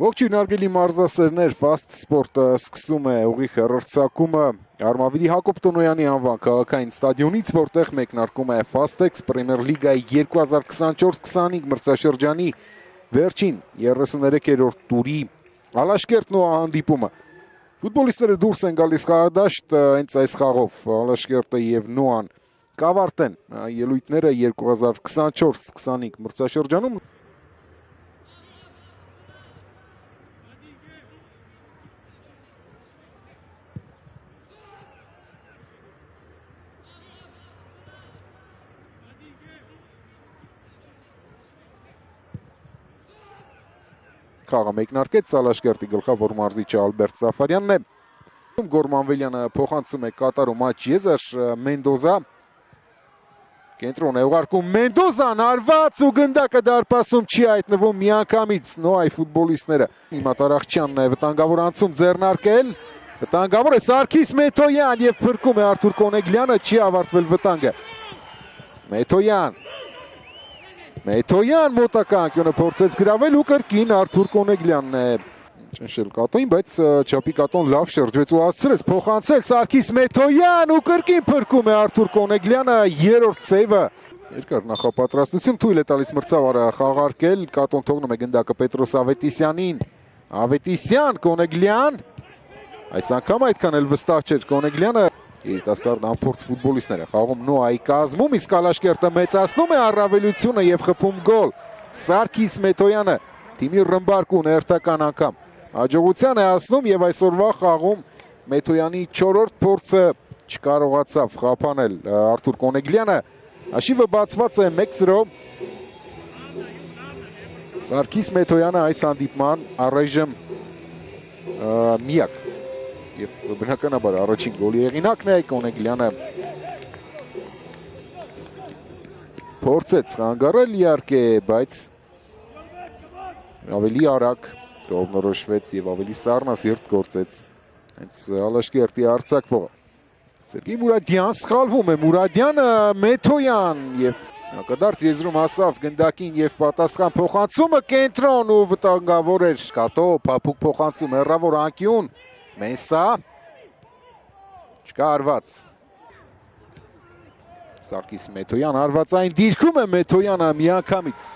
Ողջույն հարգելի մարզասերներ, Fast Sport-ը սկսում է ուղիղ հեռարձակումը Արմավիրի Հակոբ Տոնոյանի անվան քաղաքային ստադիոնից, որտեղ մեկնարկում է Fastex Պրեմիեր լիգայի 2024-25 մրցաշրջանի վերջին 33-րդ տուրի Ալաշկերտն ու հանդիպումը։ Ֆուտբոլիստները դուրս են գալիս խաղադաշտ, հենց այս խաղով Ալաշկերտը եւ Նոան կավարտեն ելույթները 2024-25 մրցաշրջանում։ Խաղը մեկնարկեց, Ալաշկերտի գլխավոր մարզիչը Ալբերտ Սաֆարյանն է։ Գորմանվելյանը փոխանցում է կատարում աջ եզր, Մենդոզա կենտրոն է ուղարկում, Մենդոզան արված ու գնդակը դարպասում չի հայտնվում միանգամից Նոայի ֆուտբոլիստները։ Հիմա Տարախչյանն է վտանգավոր անցում ձեռնարկել, վտանգավոր է Սարգիս Մեթոյան եւ փրկում է Արթուր Կոնեգլյանը, չի ավարտվել վտանգը։ Մեթոյան մոտակա անկյունը փորձեց գրավել ու կրկին Արթուր Կոնեգլյանն է ճնշել կատոին, բայց չափի կատոն լավ շրջվեց ու հասցրեց փոխանցել Սարգիս Մեթոյան ու կրկին փրկում է Արթուր Կոնեգլյանը, երրորդ սեյվը։ Երկար նախապատրաստություն թույլ է տալիս մրցավարը խաղարկել, կատոն թողնում է գնդակը Պետրոս Ավետիսյանին, Ավետիսյան, Կոնեգլյան, այս անգամ այդքան էլ վստահ չէր Կոնեգլյանը։ Երիտասարդ անփորձ ֆուտբոլիստները խաղում Նոայի կազմում, իսկ Ալաշկերտը մեծացնում է առավելությունը եւ խփում գոլ։ Սարգիս Մեթոյանը թիմի ռմբարկուն հերթական անգամ հաջողության է հասնում եւ այսօրվա խաղում Մեթոյանի 4-րդ փորձը չկարողացավ խափանել Արթուր Կոնեգլյանը։ Հաշիվը բացված է 1-0։ Սարգիս Մեթոյանը այս հանդիպման առայժմ միակ եւ բնականաբար առաջին գոլի հեղինակն է, Կոնեգլյանը փորձեց խանգարել իհարկե, բայց ավելի արագ կողմնորոշվեց եւ ավելի սառնասիրտ գործեց հենց Ալաշկերտի արձակվողը։ Սերգեյ Մուրադյան սխալվում է, Մուրադյանը Մեթոյան եւ հակադարձ եզրում հասավ գնդակին եւ պատասխան փոխանցումը կենտրոն ու վտանգավոր էր Կատո, փափուկ փոխանցում հեռավոր անկյուն, Մենսա չկա արված։ Սարգիս Մեթոյան արվածային դիրքում է Մեթոյանը միանգամից։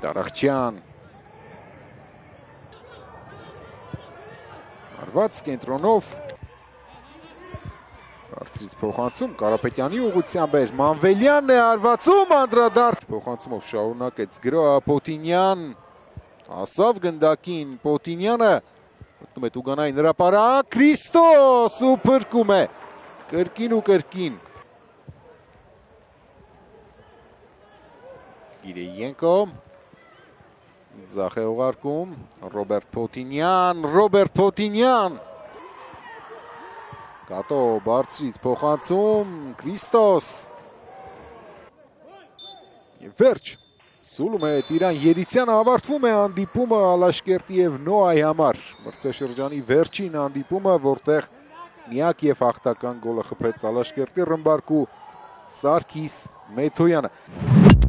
Տարախչյան արված կենտրոնով Արծից փոխանցում Կարապետյանի ուղղությամբ էր, Մանվելյանն է արվածում, անդրադարձ փոխանցումով շարունակեց Պոտինյան, հասավ գնդակին, Պոտինյանը մտնում է Տուգանային հրապարակ, Քրիստոս ու փրկում է կրկին ու կրկին։ Իրեյենկո ձախ է ուղարկում, Ռոբերտ Պոտինյան Կատո բարձրից փոխանցում, Քրիստոս եւ վերջ սուլում է Տիրան Երիցյանը, ավարտվում է հանդիպումը Ալաշկերտի եւ Նոայի համար, մրցաշրջանի վերջին հանդիպումը, որտեղ միակ եւ հաղթական գոլը խփեց Ալաշկերտի ռմբարկու Սարգիս Մեթոյանը։